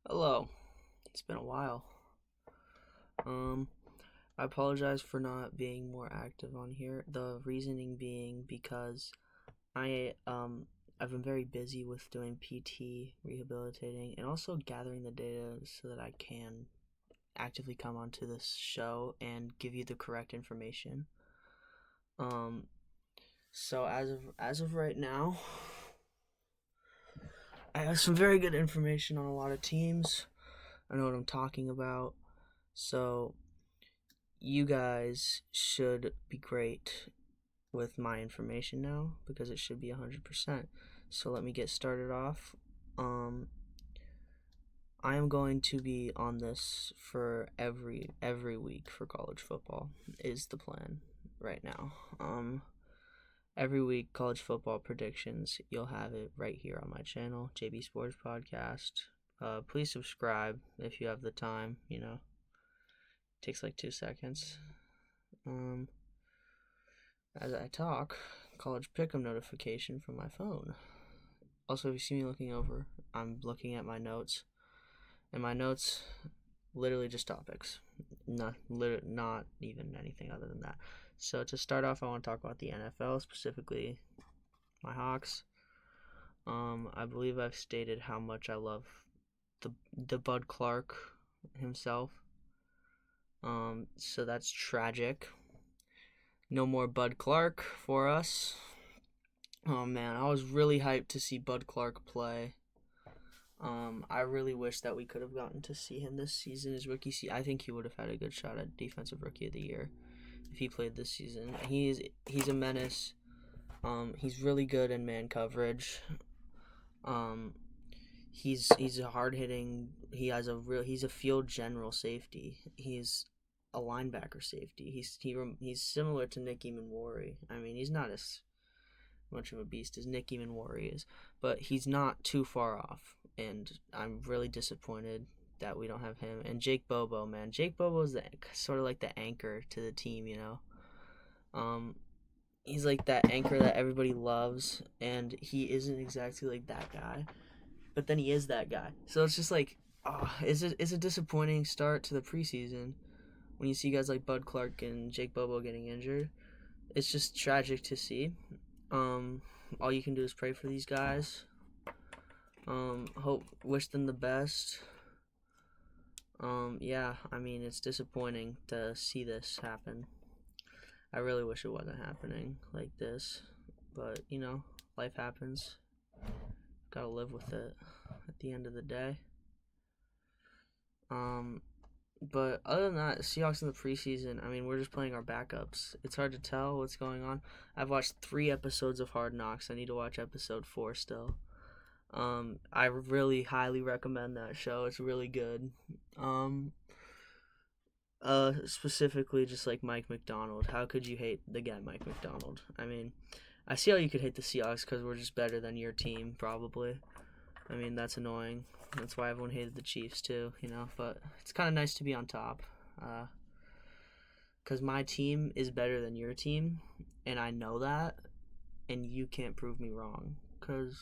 Hello. It's been a while. Um, I apologize for not being more active on here. The reasoning being because I've been very busy with doing PT, rehabilitating, and also gathering the data so that I can actively come onto this show and give you the correct information. Um, so as of right now, I have some very good information on a lot of teams. I know what I'm talking about. So you guys should be great with my information now because it should be 100%. So let me get started off. Um, I am going to be on this for every week for college football is the plan right now. Every week college football predictions. You'll have it right here on my channel, JB Sports Podcast. Please subscribe if you have the time. It takes like 2 seconds. Um, As I talk, college pick'em notification from my phone. Also, if you see me looking over, I'm looking at my notes, and my notes literally just topics, not even anything other than that. So to start off, I want to talk about the NFL, specifically my Hawks. I believe I've stated how much I love the Bud Clark himself. So that's tragic. No more Bud Clark for us. Oh man, I was really hyped to see Bud Clark play. I really wish that we could have gotten to see him this season, his rookie season. I think he would have had a good shot at Defensive Rookie of the Year if he played this season. He's a menace. He's really good in man coverage. Um, he's a hard hitting. He's a field general safety. He's a linebacker safety. He's similar to Nick Eamon. I mean, he's not as much of a beast as Nick Eamon is, but he's not too far off. And I'm really disappointed that we don't have him. And Jake Bobo, man, Jake Bobo is sort of like the anchor to the team. Um, he's like that anchor that everybody loves, and he isn't exactly like that guy, but then he is that guy. So it's just like, it's a disappointing start to the preseason when you see guys like Bud Clark and Jake Bobo getting injured. It's just tragic to see. Um, all you can do is pray for these guys. Wish them the best. Yeah, I mean, it's disappointing to see this happen. I really wish it wasn't happening like this, but life happens. Gotta live with it at the end of the day. Um, but other than that, Seahawks in the preseason, I mean, we're just playing our backups. It's hard to tell what's going on. I've watched 3 episodes of Hard Knocks. I need to watch episode 4 still. I really highly recommend that show. It's really good. Um, Specifically just like Mike McDonald. How could you hate the guy Mike McDonald? I mean, I see how you could hate the Seahawks because we're just better than your team, probably. I mean, that's annoying. That's why everyone hated the Chiefs too. But it's kind of nice to be on top. Because my team is better than your team, and I know that, and you can't prove me wrong. Because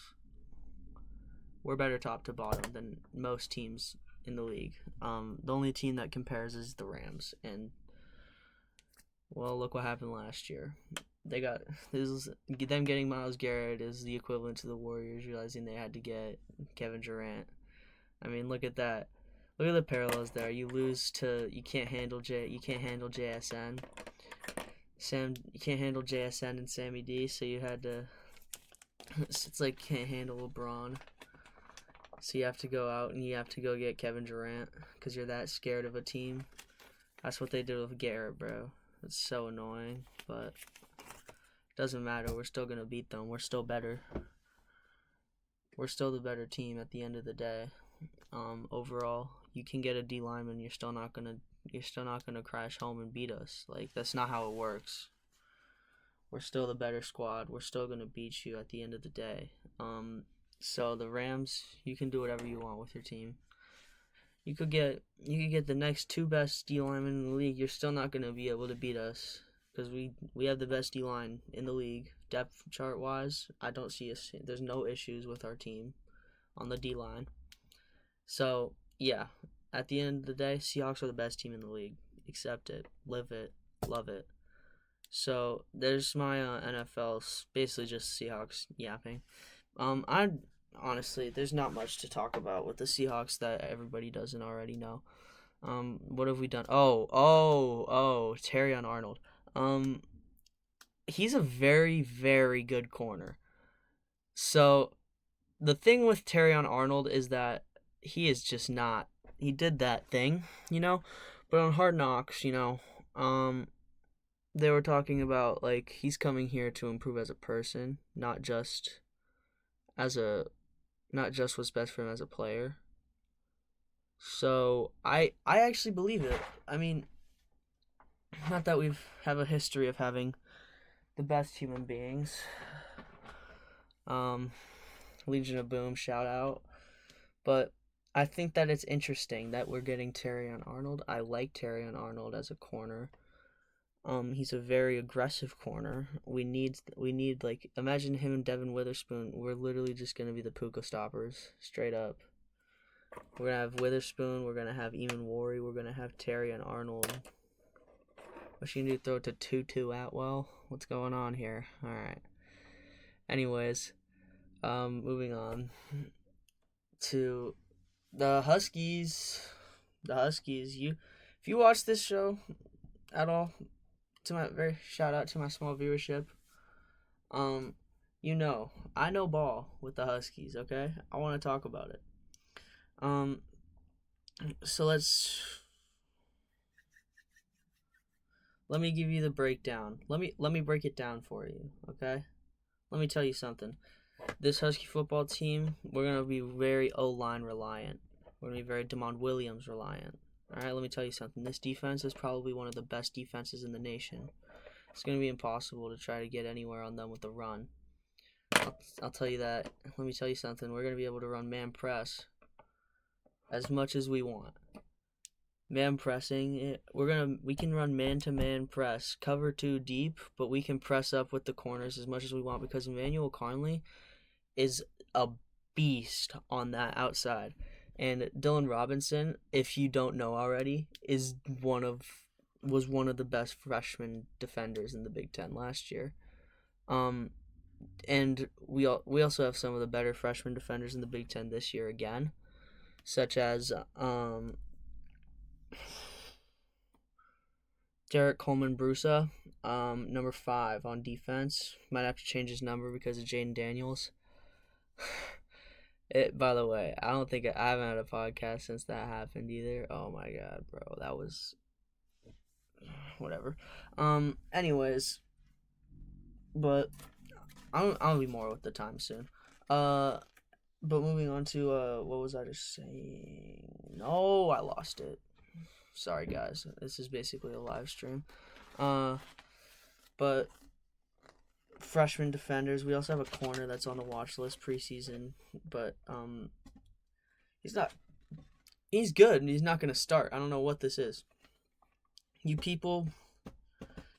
we're better top to bottom than most teams in the league. The only team that compares is the Rams, and well, look what happened last year. They got them getting Myles Garrett is the equivalent to the Warriors realizing they had to get Kevin Durant. I mean, look at that. Look at the parallels there. You can't handle JSN. You can't handle JSN and Sammy D, so you had to. It's like can't handle LeBron. So you have to go out and you have to go get Kevin Durant because you're that scared of a team. That's what they did with Garrett, bro. It's so annoying, but it doesn't matter. We're still gonna beat them. We're still better. We're still the better team at the end of the day. Overall, you can get a D lineman. You're still not gonna crash home and beat us. Like that's not how it works. We're still the better squad. We're still gonna beat you at the end of the day. So the Rams, you can do whatever you want with your team. You could get the next 2 best D linemen in the league. You're still not gonna be able to beat us because we have the best D line in the league. Depth chart wise, I don't see us. There's no issues with our team on the D line. So yeah, at the end of the day, Seahawks are the best team in the league. Accept it, live it, love it. So there's my NFL, basically just Seahawks yapping. I honestly, there's not much to talk about with the Seahawks that everybody doesn't already know. What have we done? Oh, Terrion Arnold. Um, he's a very, very good corner. So the thing with Terrion Arnold is that he is just not. He did that thing, but on Hard Knocks, they were talking about like he's coming here to improve as a person, as a not just what's best for him as a player. So I actually believe it. I mean, not that we have a history of having the best human beings. Um, Legion of Boom, shout out. But I think that it's interesting that we're getting Terrion Arnold. I like Terrion Arnold as a corner. He's a very aggressive corner. We need like imagine him and Devin Witherspoon. We're literally just gonna be the Puka stoppers, straight up. We're gonna have Witherspoon. We're gonna have Eamon Worry. We're gonna have Terrion Arnold. What's she gonna do? Throw it to Tutu Atwell? What's going on here? All right. Anyways, moving on to the Huskies. The Huskies. If you watch this show at all, shout out to my small viewership. I know ball with the Huskies. Okay, I want to talk about it. So let me give you the breakdown. Let me break it down for you. Okay, let me tell you something. This Husky football team, we're gonna be very O-line reliant. We're gonna be very Damon Williams reliant. All right, let me tell you something. This defense is probably one of the best defenses in the nation. It's going to be impossible to try to get anywhere on them with the run. I'll tell you that. Let me tell you something. We're going to be able to run man press as much as we want. Man pressing, we can run man-to-man press, cover 2 deep, but we can press up with the corners as much as we want because Emmanuel Conley is a beast on that outside. And Dylan Robinson, if you don't know already, was one of the best freshman defenders in the Big Ten last year. And we also have some of the better freshman defenders in the Big Ten this year again, such as Derek Coleman Brusa, number 5 on defense. Might have to change his number because of Jaden Daniels. By the way, I haven't had a podcast since that happened either. Oh my god, bro, that was whatever. Anyways, but I'll be more with the time soon. But moving on to what was I just saying? No, I lost it. Sorry guys, this is basically a live stream. But freshman defenders. We also have a corner that's on the watch list preseason, but he's good and he's not gonna start. I don't know what this is. You people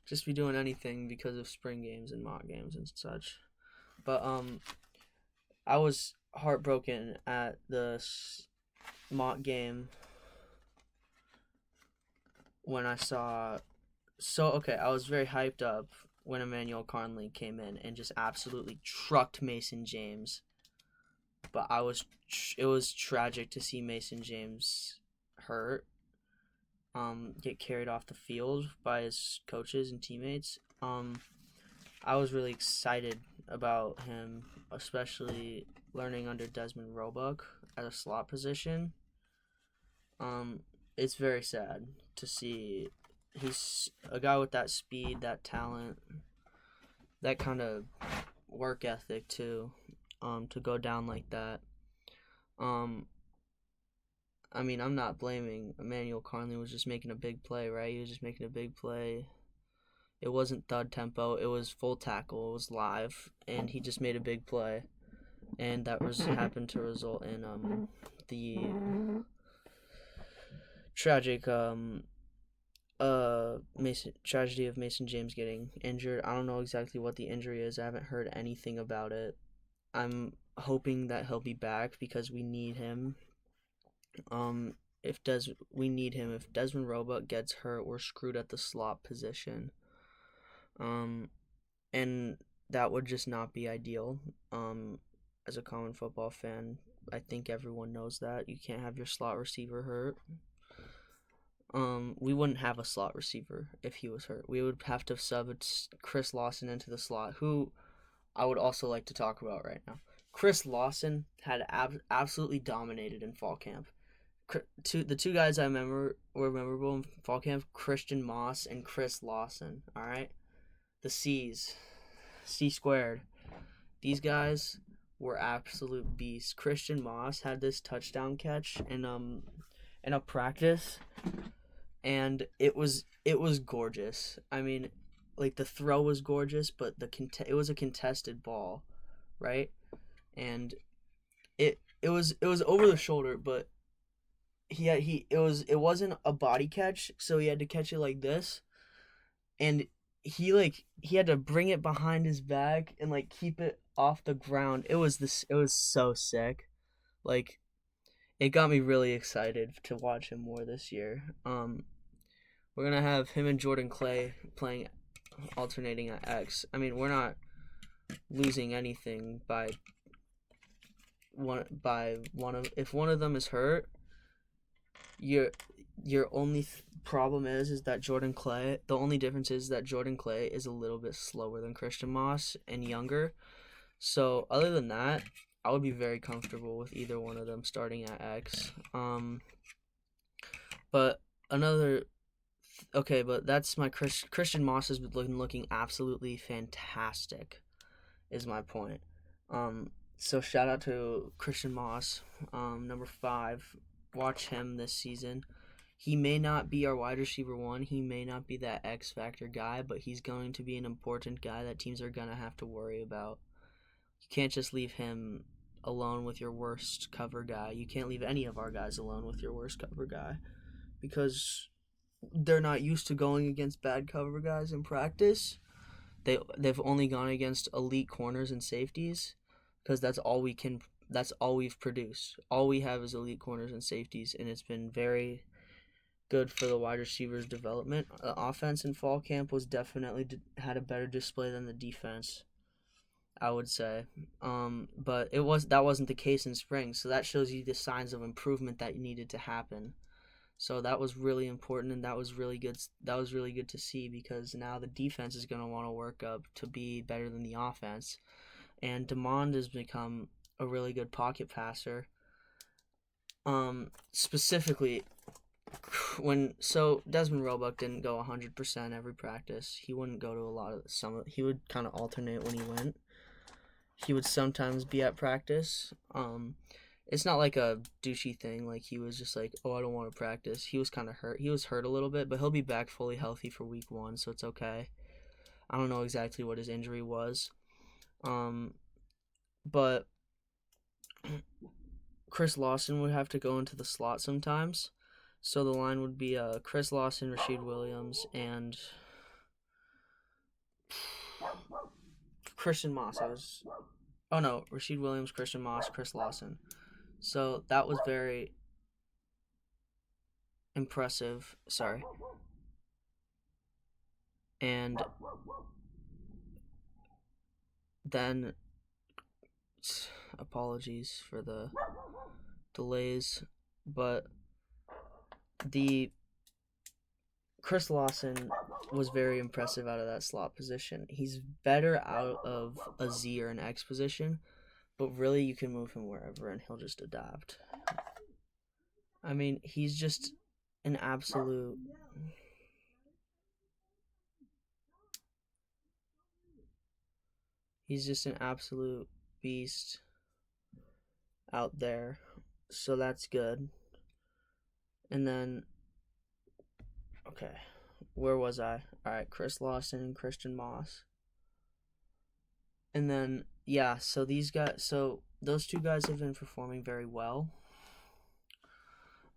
just be doing anything because of spring games and mock games and such. But I was heartbroken at the mock game when I saw. I was very hyped up when Emmanuel Conley came in and just absolutely trucked Mason James. But it was tragic to see Mason James hurt, get carried off the field by his coaches and teammates. I was really excited about him, especially learning under Desmond Roebuck at a slot position. It's very sad to see. He's a guy with that speed, that talent, that kind of work ethic too, to go down like that. I mean, I'm not blaming Emmanuel Conley. Was just making a big play, right? He was just making a big play. It wasn't thud tempo. It was full tackle. It was live, and he just made a big play, and that happened to result in the tragic tragedy of Mason James getting injured. I don't know exactly what the injury is. I haven't heard anything about it. I'm hoping that he'll be back because we need him. If we need him. If Desmond Roebuck gets hurt, we're screwed at the slot position. And that would just not be ideal. As a common football fan, I think everyone knows that you can't have your slot receiver hurt. We wouldn't have a slot receiver if he was hurt. We would have to sub Chris Lawson into the slot, who I would also like to talk about right now. Chris Lawson had absolutely dominated in fall camp. The two guys I remember were memorable in fall camp: Christian Moss and Chris Lawson. All right, the C's, C squared. These guys were absolute beasts. Christian Moss had this touchdown catch in a practice, and it was gorgeous. I mean, like the throw was gorgeous, but it was a contested ball, right? And it was over the shoulder, but it wasn't a body catch, so he had to catch it like this, and he had to bring it behind his back and like keep it off the ground. It was so sick. Like, it got me really excited to watch him more this year. We're gonna have him and Jordan Clay playing alternating at X. I mean, we're not losing anything by one of if one of them is hurt. Your only problem is that Jordan Clay. The only difference is that Jordan Clay is a little bit slower than Christian Moss and younger. So other than that, I would be very comfortable with either one of them starting at X. But that's my Christian Moss has been looking absolutely fantastic, is my point. So shout out to Christian Moss, number 5. Watch him this season. He may not be our wide receiver 1. He may not be that X factor guy, but he's going to be an important guy that teams are gonna have to worry about. You can't just leave him alone with your worst cover guy. You can't leave any of our guys alone with your worst cover guy, because they're not used to going against bad cover guys in practice. They've only gone against elite corners and safeties, because that's all we've produced. All we have is elite corners and safeties, and it's been very good for the wide receivers' development. The offense in fall camp was definitely had a better display than the defense, I would say. But that wasn't the case in spring, so that shows you the signs of improvement that needed to happen. So that was really important, and that was really good. That was really good to see, because now the defense is going to want to work up to be better than the offense. And Demond has become a really good pocket passer. Specifically, Desmond Roebuck didn't go 100% every practice. He wouldn't go to he would kind of alternate when he went. He would sometimes be at practice. It's not like a douchey thing, like he was just like, oh, I don't want to practice. He was kind of hurt. He was hurt a little bit, but he'll be back fully healthy for week 1, so it's okay. I don't know exactly what his injury was. But Chris Lawson would have to go into the slot sometimes. So the line would be Chris Lawson, Rasheed Williams, and Christian Moss. Rasheed Williams, Christian Moss, Chris Lawson. So that was very impressive. Sorry. And then, apologies for the delays, but the Chris Lawson was very impressive out of that slot position. He's better out of a Z or an X position, but really you can move him wherever and he'll just adapt. I mean, he's just an absolute... He's just an absolute beast out there. So that's good. And then, okay, where was I? All right, Chris Lawson and Christian Moss. And then, yeah, so those two guys have been performing very well.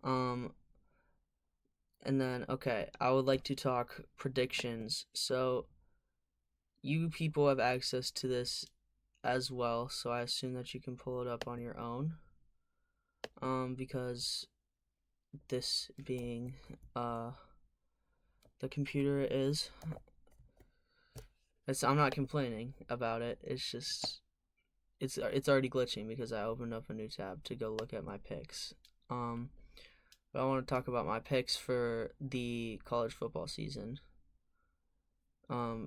And then, okay, I would like to talk predictions. So you people have access to this as well, so I assume that you can pull it up on your own. Because this being the computer is. I'm not complaining about it. It's just it's already glitching because I opened up a new tab to go look at my picks. But I want to talk about my picks for the college football season.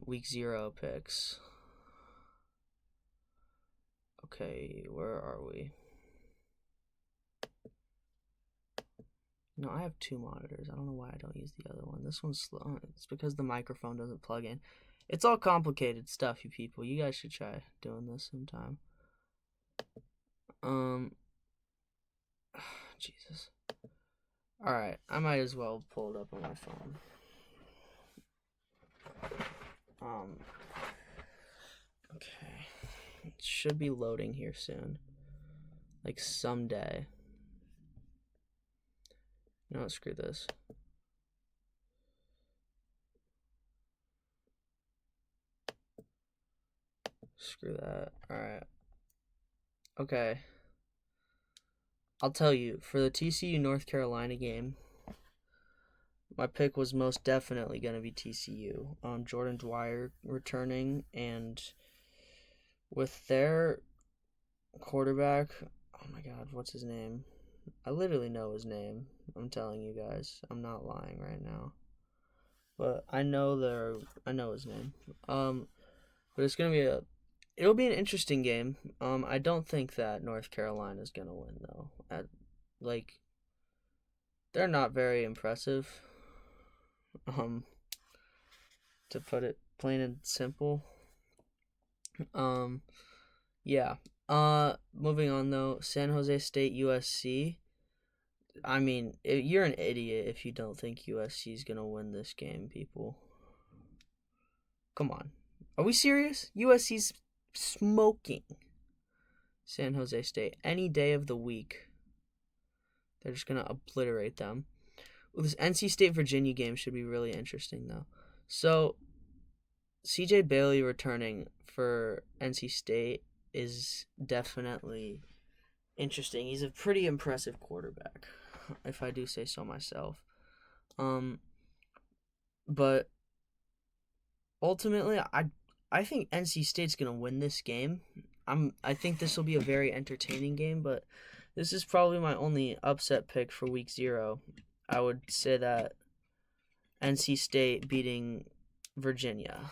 Week 0 picks. Okay, where are we? No, I have 2 monitors. I don't know why I don't use the other one. This one's slow. It's because the microphone doesn't plug in. It's all complicated stuff, you people. You guys should try doing this sometime. Jesus. Alright, I might as well pull it up on my phone. Okay. It should be loading here soon. Like someday. No, screw this. Screw that. Alright. Okay. I'll tell you, for the TCU North Carolina game, my pick was most definitely going to be TCU. Jordan Dwyer returning, and with their quarterback, oh my god, what's his name? I literally know his name. I'm telling you guys. I'm not lying right now. But I know his name. But it's going to be it'll be an interesting game. I don't think that North Carolina is going to win though. They're not very impressive. To put it plain and simple. Yeah. Moving on though, San Jose State USC. I mean, you're an idiot if you don't think USC is gonna win this game, people. Come on, are we serious? USC's smoking San Jose State any day of the week. They're just gonna obliterate them. Well, this NC State Virginia game should be really interesting though. So, CJ Bailey returning for NC State is definitely interesting. He's a pretty impressive quarterback, if I do say so myself. But ultimately, I think NC State's gonna win this game. I think this will be a very entertaining game, but this is probably my only upset pick for week 0. I would say that NC State beating Virginia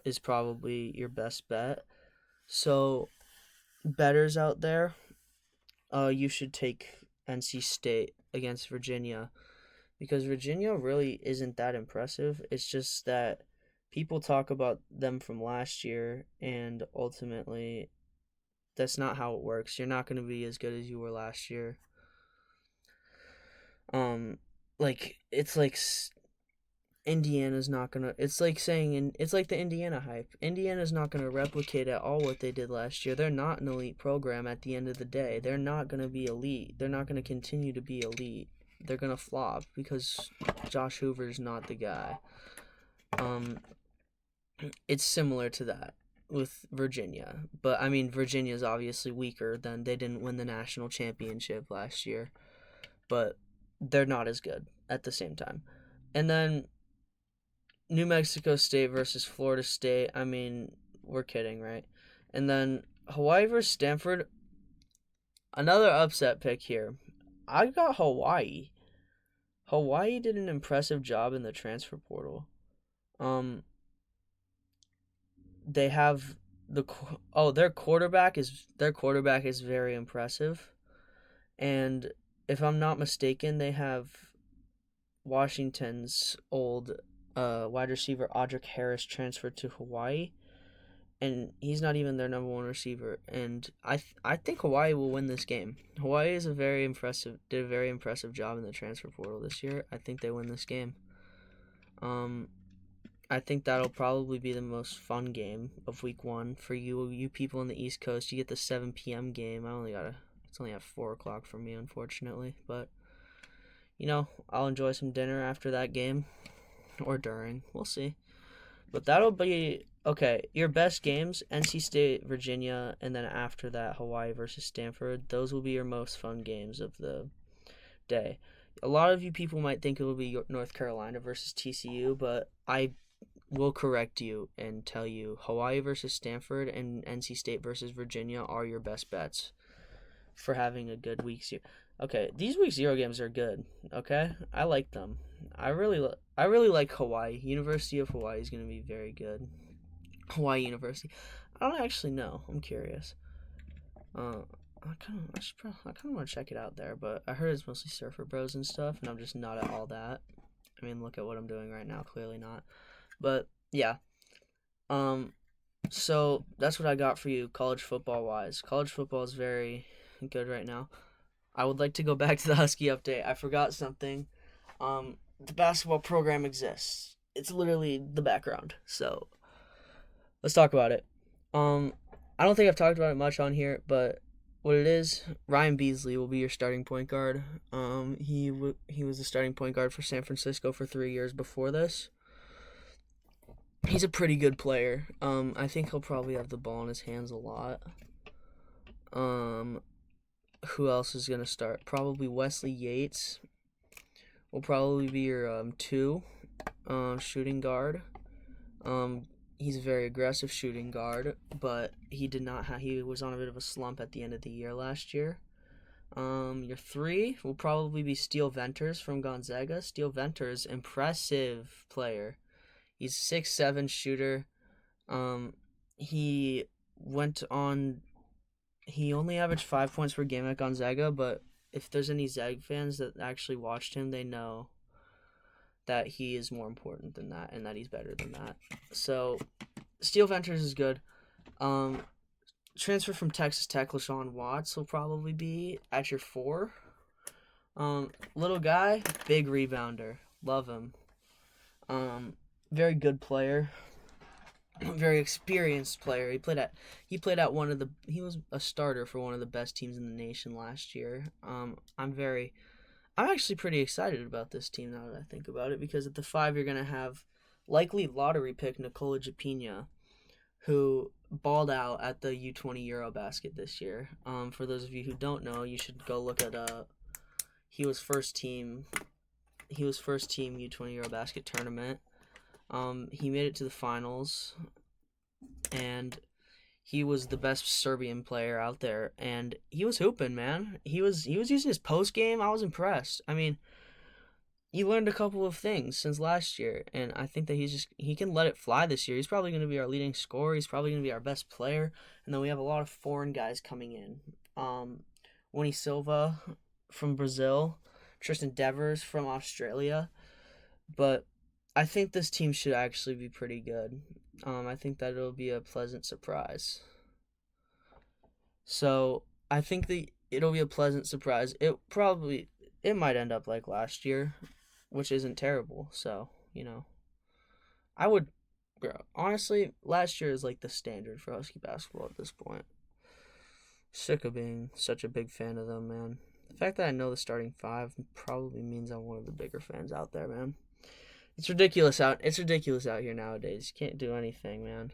is probably your best bet. So, bettors out there, you should take NC State against Virginia because Virginia really isn't that impressive. It's just that people talk about them from last year, and ultimately, that's not how it works. You're not going to be as good as you were last year. It's like Indiana's not gonna. It's like saying, it's like the Indiana hype. Indiana's not gonna replicate at all what they did last year. They're not an elite program at the end of the day. They're not gonna be elite. They're not gonna continue to be elite. They're gonna flop because Josh Hoover's not the guy. It's similar to that with Virginia, but I mean Virginia's obviously weaker than they didn't win the national championship last year, but they're not as good at the same time. And then New Mexico State versus Florida State. I mean, we're kidding, right? And then Hawaii versus Stanford. Another upset pick here. I got Hawaii. Hawaii did an impressive job in the transfer portal. They have their quarterback is very impressive. And if I'm not mistaken, they have Washington's old wide receiver Audric Harris transferred to Hawaii, and he's not even their number 1 receiver. And I think Hawaii will win this game. Hawaii did a very impressive job in the transfer portal this year. I think they win this game. I think that'll probably be the most fun game of week 1 for you people on the East Coast. You get the 7 p.m. game. It's only at 4 o'clock for me, unfortunately, but I'll enjoy some dinner after that game. Or during. We'll see. But that'll be... Okay, your best games, NC State, Virginia, and then after that, Hawaii versus Stanford. Those will be your most fun games of the day. A lot of you people might think it will be North Carolina versus TCU, but I will correct you and tell you Hawaii versus Stanford and NC State versus Virginia are your best bets for having a good week zero. Okay, these week zero games are good. Okay, I like them. I really like Hawaii. University of Hawaii is going to be very good. Hawaii University. I don't actually know. I'm curious. I kind of want to check it out there, but I heard it's mostly Surfer Bros and stuff, and I'm just not at all that. I mean, look at what I'm doing right now. Clearly not. But yeah. So that's what I got for you, college football wise. College football is very good right now. I would like to go back to the Husky update. I forgot something. The basketball program exists. It's literally the background. So let's talk about it. I don't think I've talked about it much on here, but what it is, Ryan Beasley will be your starting point guard. He was the starting point guard for San Francisco for 3 years before this. He's a pretty good player. I think he'll probably have the ball in his hands a lot. Who else is gonna start? Probably Wesley Yates will probably be your 2 shooting guard. He's a very aggressive shooting guard, but he was on a bit of a slump at the end of the year last year. Your 3 will probably be Steele Venters from Gonzaga. Steele Venters, impressive player. He's 6'7" shooter. He only averaged 5 points per game at Gonzaga, but if there's any Zag fans that actually watched him, they know that he is more important than that and that he's better than that. So, Steele Venters is good. Transfer from Texas Tech, LaShawn Watts will probably be at your 4. Little guy, big rebounder. Love him. Very good player. Very experienced player. He was a starter for one of the best teams in the nation last year. I'm actually pretty excited about this team now that I think about it, because at the 5 you're gonna have likely lottery pick Nikola Japina, who balled out at the U20 Eurobasket this year. For those of you who don't know, you should go look at he was first team U20 Eurobasket tournament. He made it to the finals, and he was the best Serbian player out there, and he was hooping, man. He was using his post game. I was impressed. I mean, he learned a couple of things since last year, and I think that he can let it fly this year. He's probably going to be our leading scorer. He's probably going to be our best player, and then we have a lot of foreign guys coming in. Winnie Silva from Brazil, Tristan Devers from Australia, but I think this team should actually be pretty good. I think that it'll be a pleasant surprise. So I think that it'll be a pleasant surprise. It might end up like last year, which isn't terrible. So, I would, honestly, last year is like the standard for Husky basketball at this point. Sick of being such a big fan of them, man. The fact that I know the starting 5 probably means I'm one of the bigger fans out there, man. It's ridiculous out here nowadays. You can't do anything, man.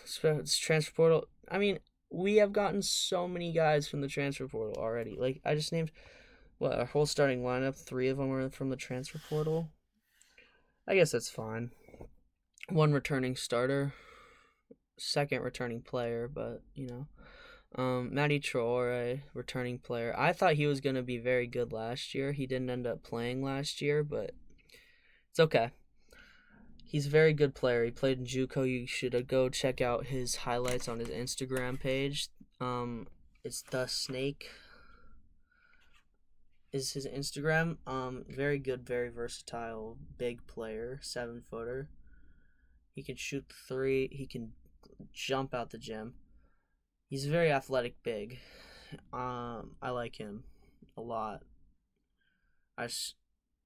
It's transfer portal. I mean, we have gotten so many guys from the transfer portal already. Like, I just named our whole starting lineup. 3 of them were from the transfer portal. I guess that's fine. 1 returning starter, 2nd returning player, but Matty Traore, returning player. I thought he was gonna be very good last year. He didn't end up playing last year, but it's okay. He's a very good player. He played in JUCO. You should go check out his highlights on his Instagram page. It's The Snake is his Instagram. Very good, very versatile, big player, 7-footer. He can shoot the 3. He can jump out the gym. He's very athletic, big. I like him a lot.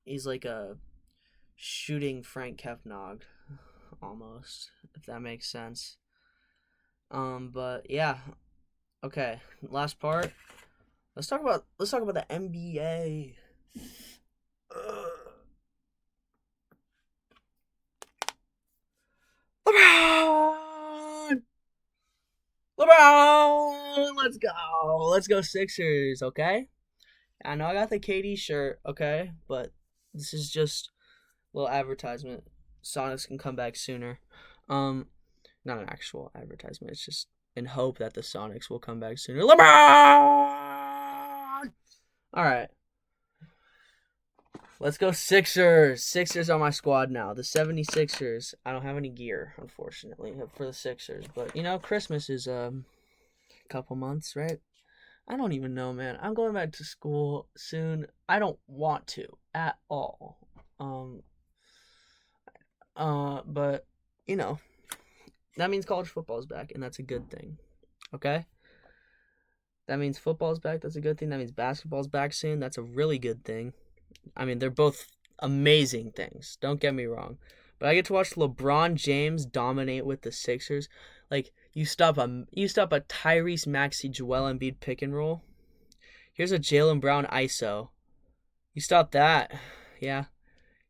He's like a shooting Frank Kefnog, almost, if that makes sense. But yeah, okay. Last part. Let's talk about the NBA. LeBron, let's go Sixers. Okay. I know I got the KD shirt, okay, but this is just a little advertisement. Sonics can come back sooner. Um, Not an actual advertisement. It's just in hope that the Sonics will come back sooner. LeBron! All right. Let's go Sixers. Sixers are my squad now. The 76ers. I don't have any gear, unfortunately, for the Sixers. But, Christmas is a couple months, right? I don't even know, man. I'm going back to school soon. I don't want to at all. But, that means college football is back, and that's a good thing. Okay? That means football's back. That's a good thing. That means basketball's back soon. That's a really good thing. I mean, they're both amazing things. Don't get me wrong. But I get to watch LeBron James dominate with the Sixers. Like, you stop a Tyrese Maxey Joel Embiid pick and roll. Here's a Jaylen Brown ISO. You stop that. Yeah.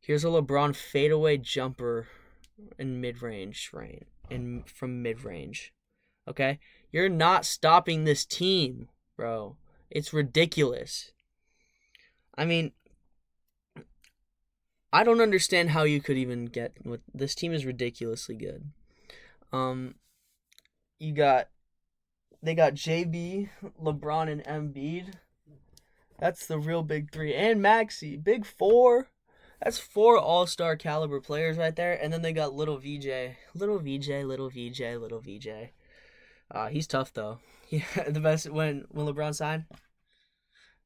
Here's a LeBron fadeaway jumper in mid-range from mid-range. Okay? You're not stopping this team, bro. It's ridiculous. I mean, I don't understand how you could even get with this team is ridiculously good. They got JB, LeBron, and Embiid. That's the real big three. And Maxey, big four. That's 4 all-star caliber players right there. And then they got little VJ. Little VJ. He's tough, though. Yeah, the best when LeBron signed.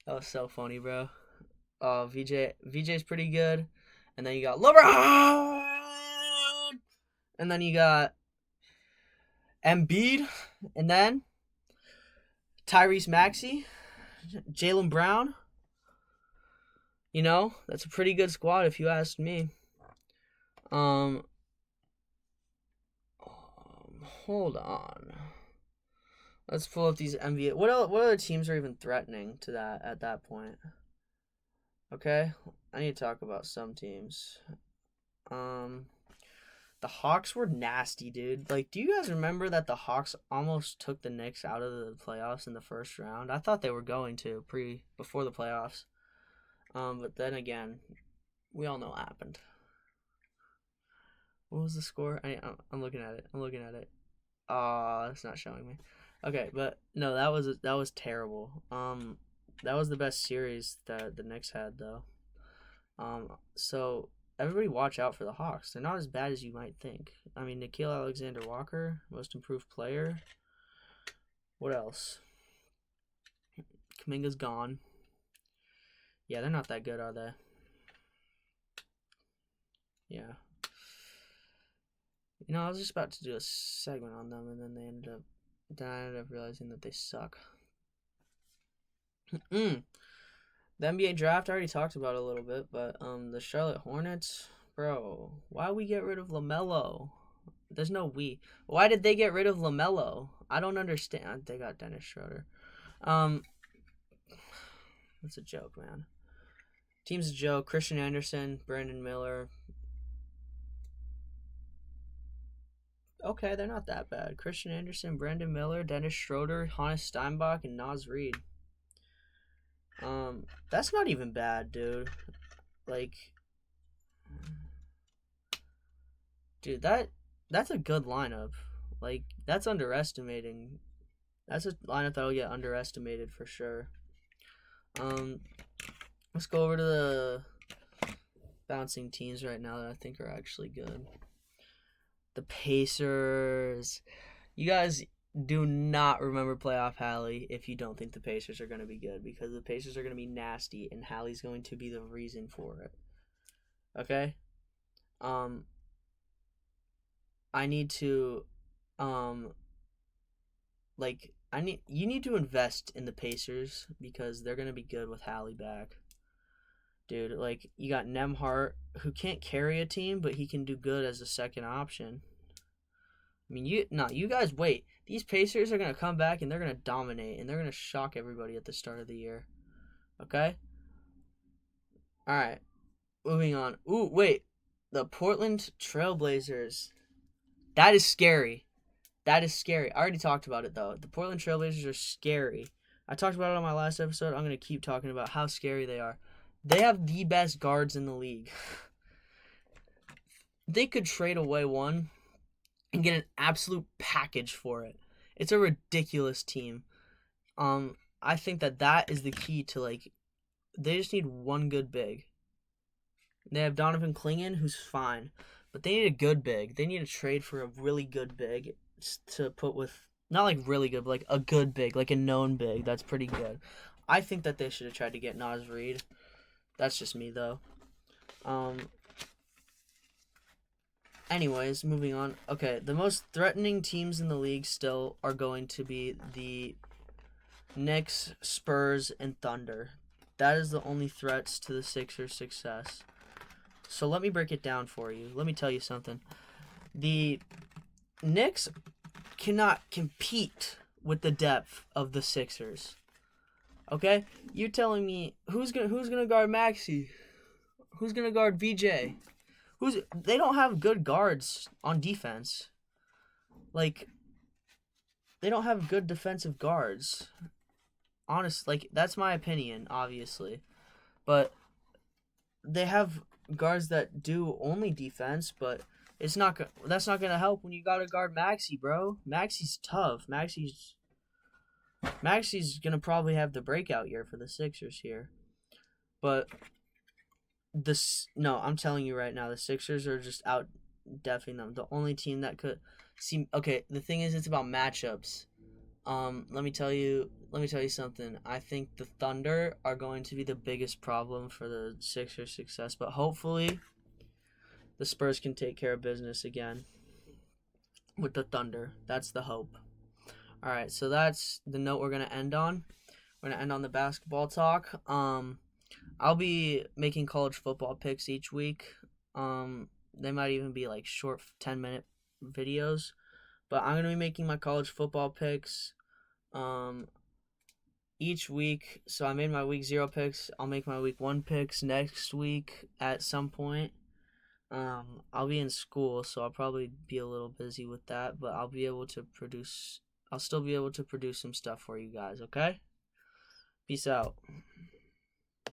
That was so funny, bro. VJ's pretty good. And then you got LeBron! And then you got Embiid. And then Tyrese Maxey. Jaylen Brown. That's a pretty good squad if you ask me. Hold on. Let's pull up these NBA. What other teams are even threatening to that at that point? Okay, I need to talk about some teams. The Hawks were nasty, dude. Like, do you guys remember that the Hawks almost took the Knicks out of the playoffs in the first round? I thought they were going to before the playoffs. But then again, we all know what happened. What was the score? I'm looking at it. It's not showing me. Okay, but no, that was terrible. That was the best series that the Knicks had, though. So everybody watch out for the Hawks. They're not as bad as you might think. I mean, Nickeil Alexander-Walker, most improved player. What else? Kuminga's gone. Yeah, they're not that good, are they? Yeah. I was just about to do a segment on them, and then I ended up realizing that they suck. The NBA draft, I already talked about it a little bit, but the Charlotte Hornets, bro, why we get rid of LaMelo? There's no we. Why did they get rid of LaMelo? I don't understand. They got Dennis Schroeder. That's a joke, man. Team's a joke. Christian Anderson, Brandon Miller. Okay, they're not that bad. Christian Anderson, Brandon Miller, Dennis Schroeder, Hannes Steinbach, and Naz Reid. That's not even bad, dude. Like, dude, that's a good lineup. Like, that's underestimating. That's a lineup that'll get underestimated for sure. Let's go over to the bouncing teams right now that I think are actually good. The Pacers. You guys do not remember playoff Hallie if you don't think the Pacers are going to be good, because the Pacers are going to be nasty and Hallie's going to be the reason for it. Okay? I need to you need to invest in the Pacers because they're going to be good with Hallie back. Dude, like, you got Nembhard, who can't carry a team, but he can do good as a second option. I mean, you guys wait. These Pacers are going to come back and they're going to dominate and they're going to shock everybody at the start of the year. Okay? All right. Moving on. Ooh, wait. The Portland Trailblazers. That is scary. I already talked about it, though. The Portland Trailblazers are scary. I talked about it on my last episode. I'm going to keep talking about how scary they are. They have the best guards in the league. They could trade away one and get an absolute package for it. It's a ridiculous team. I think that is the key to, like, they just need one good big. They have Donovan Clingan, who's fine, but they need a good big. They need to trade for a really good big to put with, not like really good, but like a good big, like a known big. That's pretty good. I think that they should have tried to get Naz Reid. That's just me, though. Anyways, moving on. Okay, the most threatening teams in the league still are going to be the Knicks, Spurs, and Thunder. That is the only threats to the Sixers' success. So let me break it down for you. Let me tell you something. The Knicks cannot compete with the depth of the Sixers. Okay? You're telling me who's gonna guard Maxey? Who's gonna guard VJ? They don't have good guards on defense. Like, they don't have good defensive guards. Honest, like, that's my opinion, obviously. But they have guards that do only defense, but that's not gonna help when you gotta guard Maxey, bro. Maxey's tough. Maxey's gonna probably have the breakout year for the Sixers here. But I'm telling you right now, the Sixers are just out defing them. The only team that could seem okay. The thing is, it's about matchups. Let me tell you something. I think the Thunder are going to be the biggest problem for the Sixers' success, but hopefully the Spurs can take care of business again with the Thunder. That's the hope. All right, so that's the note we're going to end on. We're going to end on the basketball talk. I'll be making college football picks each week. They might even be like short 10-minute videos, but I'm going to be making my college football picks each week. So I made my week 0 picks. I'll make my week 1 picks next week at some point. I'll be in school, so I'll probably be a little busy with that, but I'll still be able to produce some stuff for you guys, okay? Peace out.